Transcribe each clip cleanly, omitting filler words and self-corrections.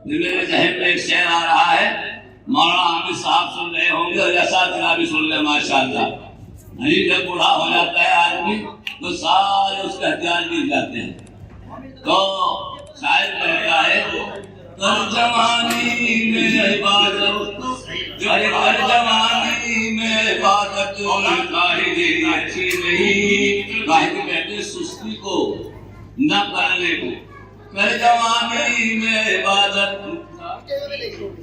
میرے ذہن میں ایک شعر آ رہا ہے، مولانا عامر صاحب سن رہے ہوں گے اور اساتذہ بھی سن لیں ماشاءاللہ۔ جب بوڑھا ہو جاتا ہے آدمی تو سارے اس کے ہتھیار گر جاتے ہیں، تو شاعر کہتا ہے کر جوانی میں عبادت، کر جوانی میں عبادت ظاہری اچھی نہیں، ظاہر کہتے ہیں سستی کو نہ کرنے کو، کر جوانی میں عبادت،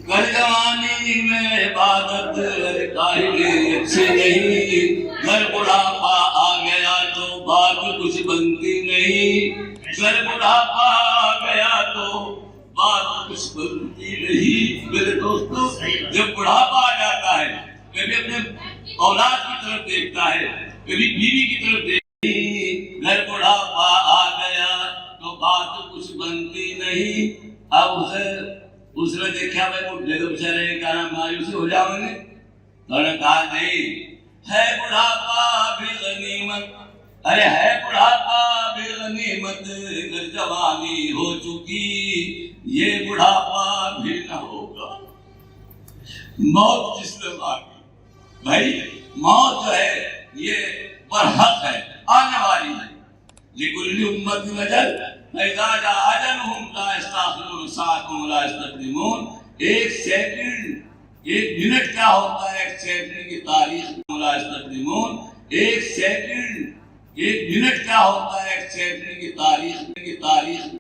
کر جوانی میں عبادت ظاہری اچھی نہیں، گر بڑھاپا آ گیا تو بات کچھ بنتی نہیں، گر بڑھاپا آ گیا تو بات کچھ بنتی نہیں۔ میرے دوستو، جب بڑھاپا آ جاتا ہے کبھی اپنے اولاد کی طرف دیکھتا ہے، کبھی بیوی کی طرف دیکھتا ہے، گر بڑھاپا آ گیا تو بات کچھ بنتی نہیں۔ اب اس نے دیکھا میں بڑھے تو بچارے کہا مایوسی ہو جاؤں گے، انہوں نے کہا نہیں، ہے بڑھاپا بھی غنیمت، ارے ہے بڑھاپا بھی غنیمت، اگر جوانی ہو چکی یہ بڑھاپا بھی نہ ہوگا۔ موت جس نے مانگی، بھائی موت جو ہے یہ برحق ہے، آنے والی ہے۔ لِكُلِّ أُمَّةٍ أَجَلٌ فَإِذَا جَاءَ أَجَلُهُمْ لَا يَسْتَأْخِرُونَ سَاعَةً وَلَا يَسْتَقْدِمُونَ۔ ایک سیکنڈ، ایک منٹ کیا ہوتا ہے ایک سیکنڈ کی تاریخ میں، وَلَا يَسْتَقْدِمُونَ۔ ایک سیکنڈ، ایک منٹ کیا ہوتا ہے ایک سیکنڈ کی تاریخ